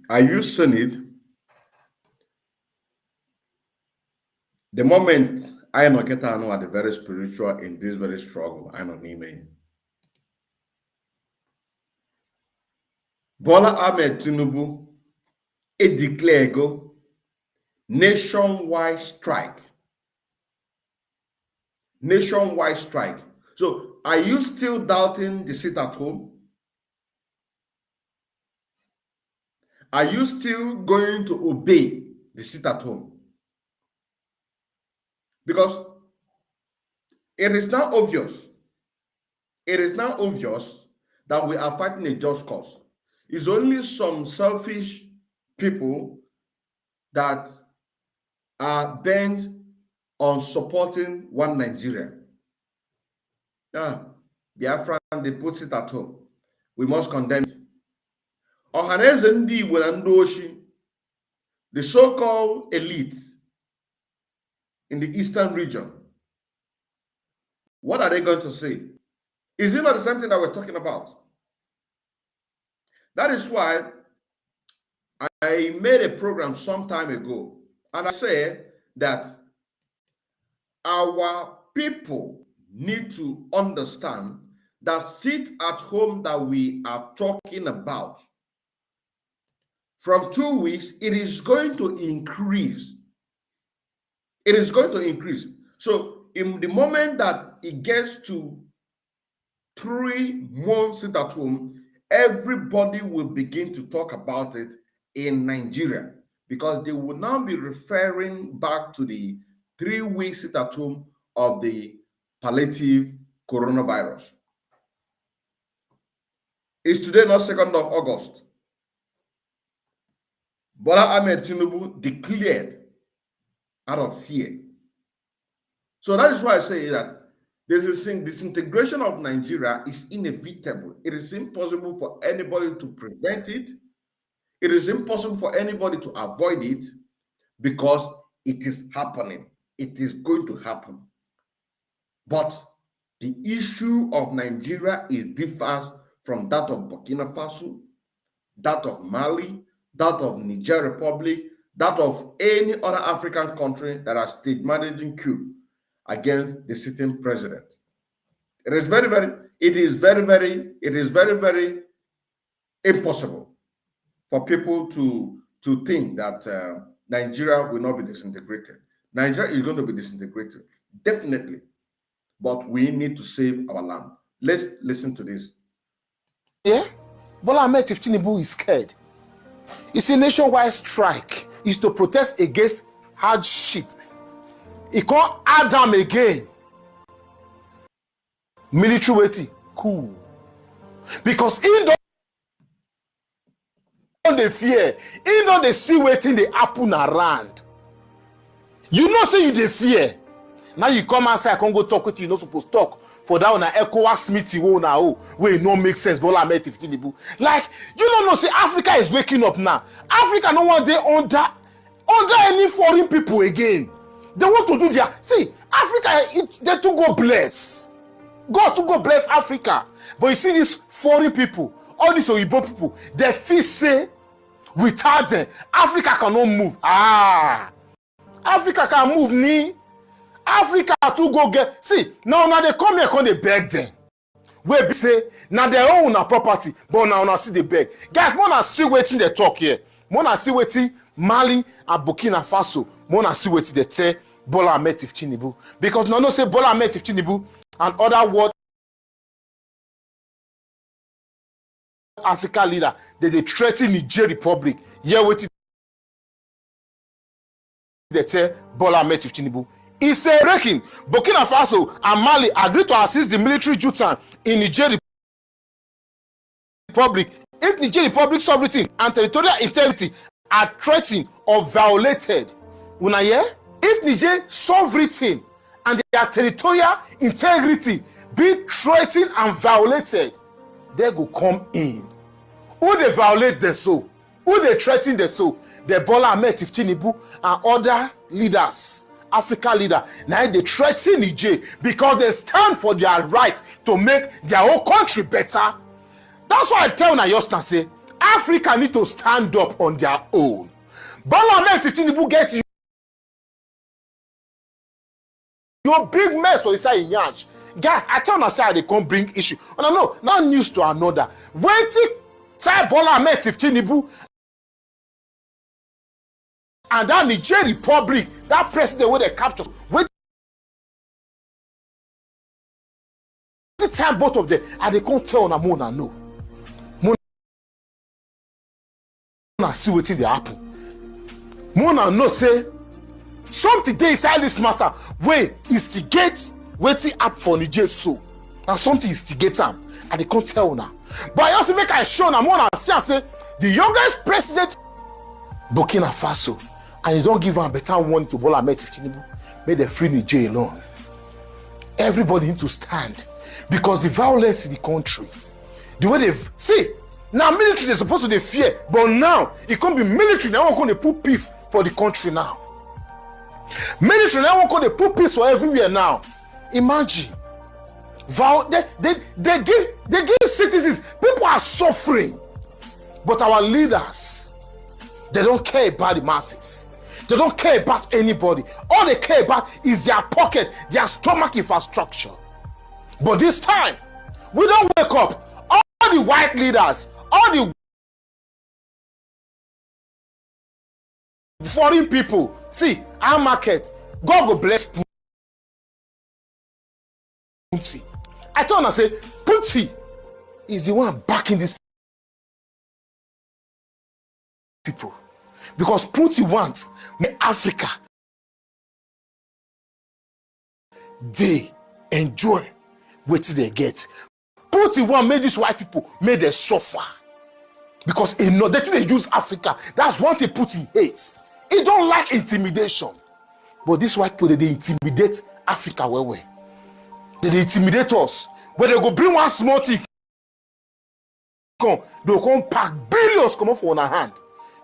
Are you seeing it? The moment I am at the very spiritual in this very struggle, I know me. Bola Ahmed Tinubu, it declare go nationwide strike. Nationwide strike. So are you still doubting the sit at home? Are you still going to obey the sit at home? Because it is now obvious. It is now obvious that we are fighting a just cause. It's only some selfish people that are bent on supporting one Nigeria. Yeah, Biafra, they put it at home. We must condemn it. Ohaneze ndị Igbo na ndị Oshi, the so-called elite in the eastern region, what are they going to say? Is it not the same thing that we're talking about? That is why I made a program some time ago, and I said that our people need to understand that sit at home that we are talking about, from 2 weeks, it is going to increase. It is going to increase. So in the moment that it gets to 3 months sit at home, everybody will begin to talk about it in Nigeria, because they will now be referring back to the 3 weeks sit at home of the palliative coronavirus. It's today not 2nd of August. Bola Ahmed Tinubu declared out of fear. So that is why I say that disintegration of Nigeria is inevitable. It is impossible for anybody to prevent it. It is impossible for anybody to avoid it, because it is happening. It is going to happen. But the issue of Nigeria differs from that of Burkina Faso, that of Mali, that of Niger Republic, that of any other African country that are state managing coup against the sitting president. It is very impossible for people to think that Nigeria will not be disintegrated. Nigeria is going to be disintegrated, definitely. But we need to save our land. Let's listen to this. Yeah? Bola Ahmed Tinubu is scared. It's a nationwide strike. It's to protest against hardship. He can't add them again. Military waiting, cool. Because he don't they fear. He don't they see waiting they happen around. You know say you they fear. Now you come outside, I can go talk with you. You're not supposed to talk. For that one, ECOWAS meeting, where it no make sense. Bola Ahmed Tinubu. Like, you don't know, say Africa is waking up now. Africa no one day under any foreign people again. They want to do their, see, Africa, they to go bless. God to go bless Africa. But you see these foreign people, all these Oyibo people, they feel say, without them, Africa cannot move. Africa can move, ni. Africa to go get, see, now they come here, they beg them. Where be say, now they own a property, but now see the beg. Guys, more see waiting they talk here. More see waiting Mali and Burkina Faso. More see waiting they tell Bola Ahmed Tinubu. Because no say Bola Ahmed Tinubu and other world Africa leader, they threaten Niger Republic. Yeah, waiting they tell Bola Ahmed Tinubu. He said, breaking, Burkina Faso and Mali agreed to assist the military junta in Niger Republic if Niger Republic sovereignty and territorial integrity are threatened or violated. Una hear? If Niger sovereignty and their territorial integrity be threatened and violated, they go come in. Who they violate the so? Who they threaten the so? The Bola Ahmed Tinubu and other leaders. Africa leader, now they threaten Niger because they stand for their right to make their own country better. That's why I tell Nayosna say Africa need to stand up on their own. Bola Ahmed Tinubu get your big mess for inside Yanch. Guys, I tell Nasa they can't bring issue. Oh no, not news to another. Waiting time Bola Ahmed Tinubu and that Niger Republic, that president where they capture, wait the time both of them, and they can't tell on Mona no. Mona see waiting the apple. Mona no say something they inside this matter where instigate waiting up for Niger so. Now something instigate them, and they can't tell now. But I also make I show now Mona see and say the youngest president Burkina Faso and you don't give a better warning to Bola Ahmed Tinubu, make them free Niger alone. Everybody need to stand, because the violence in the country, the way they've see now, military they're supposed to they fear, but now it can't be military. Now we're going to put peace for the country now. Military now we're going to put peace for everywhere now. Imagine, they give citizens, people are suffering, but our leaders, they don't care about the masses. They don't care about anybody. All they care about is their pocket, their stomach infrastructure. But this time, we don't wake up. All the white leaders, all the foreign people, see, our market, God will bless Punti. I told her, I say, Punti is the one backing these people. Because Punti wants Africa, they enjoy what they get. Punti want made these white people, made them suffer. Because they know that they use Africa. That's one thing Putin hates. He don't like intimidation. But these white people, they intimidate Africa well. They intimidate us. But they go bring one small thing. They'll come pack billions come off on our hand.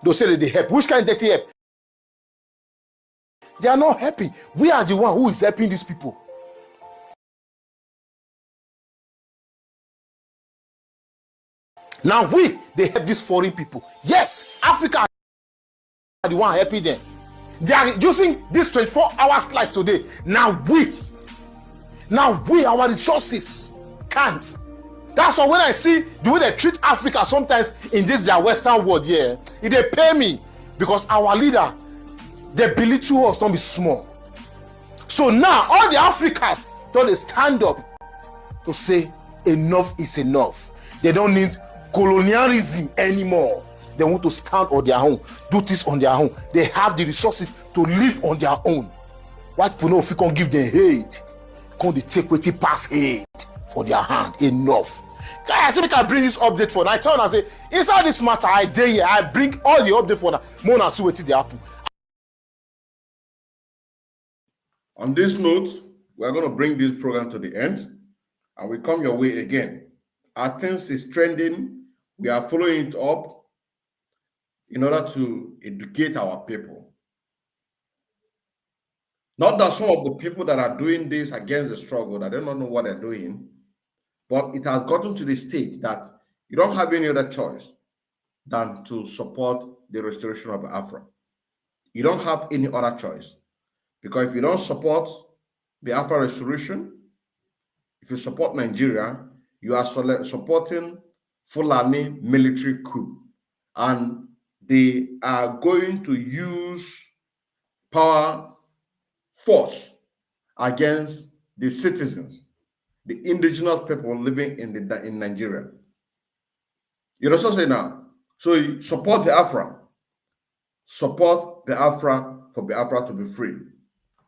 They'll say that they help. Which kind of dirty help? They are not happy. We are the one who is helping these people. Now they help these foreign people. Yes, Africa are the one helping them. They are using this 24 hours light today. Now our resources can't. That's why when I see the way they treat Africa sometimes in this their Western world, yeah, they pay me, because our leader, they belittle us, don't be small. So now all the Africans don't stand up to say enough is enough. They don't need colonialism anymore. They want to stand on their own, do this on their own. They have the resources to live on their own. White people know if you can give them aid, can they take what pass aid for their hand? Enough. I say, I bring this update for now. I tell them, I say, inside this matter, I dare here, I bring all the update for now. More and see what they happen. On this note, we're going to bring this program to the end, and we come your way again. Our things is trending. We are following it up in order to educate our people. Not that some of the people that are doing this against the struggle, that they don't know what they're doing, but it has gotten to the stage that you don't have any other choice than to support the restoration of Biafra. You don't have any other choice. Because if you don't support Biafra restoration, if you support Nigeria, you are supporting Fulani military coup. And they are going to use power force against the citizens, the indigenous people living in Nigeria. You also say now, so you support Biafra. Support Biafra for Biafra to be free.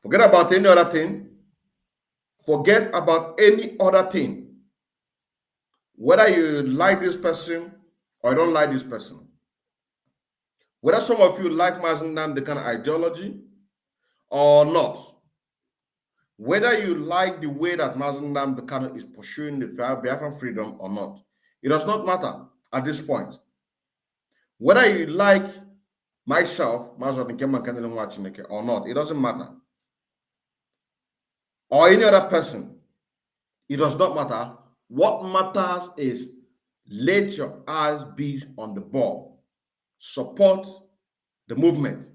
Forget about any other thing. Forget about any other thing. Whether you like this person or you don't like this person. Whether some of you like Mazen Nnamdi Kanu ideology or not. Whether you like the way that Mazen Nnamdi Kanu is pursuing the Biafran freedom or not. It does not matter at this point. Whether you like myself, Mazen Nnamdi or not, it doesn't matter. Or any other person, it does not matter. What matters is let your eyes be on the ball. Support the movement.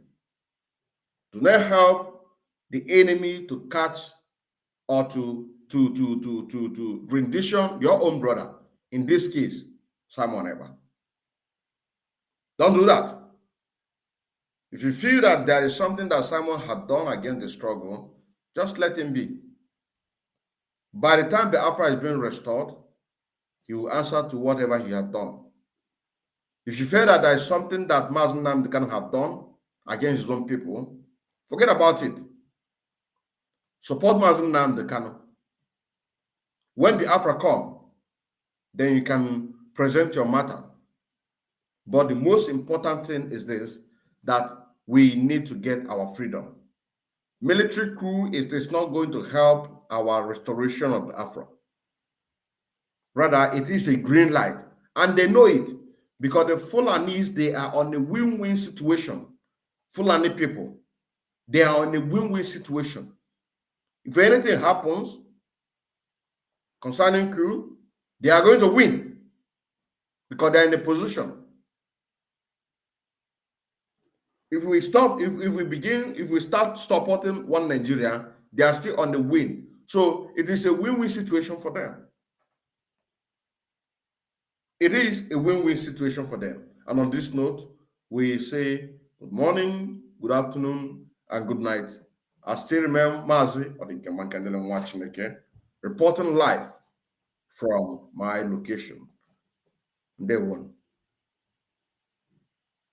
Do not help the enemy to catch or to rendition your own brother. In this case, Simon Ekpa. Don't do that. If you feel that there is something that Simon had done against the struggle, just let him be. By the time Biafra is being restored, he will answer to whatever he has done. If you feel that there is something that Mazen Nnamdi Kanu have done against his own people, forget about it. Support Mazen Nnamdi Kanu. When Biafra come, then you can present your matter. But the most important thing is this, that we need to get our freedom. Military coup is not going to help our restoration of Afro. Rather, it is a green light. And they know it because the Fulanis, they are on a win-win situation. Fulani people, they are on a win-win situation. If anything happens concerning coup, they are going to win because they're in a position. If we start supporting one Nigeria, they are still on the win. So it is a win-win situation for them. It is a win-win situation for them. And on this note, we say good morning, good afternoon, and good night. I still remember Mazi Odinkemankanele Mwachineke reporting live from my location. Day one.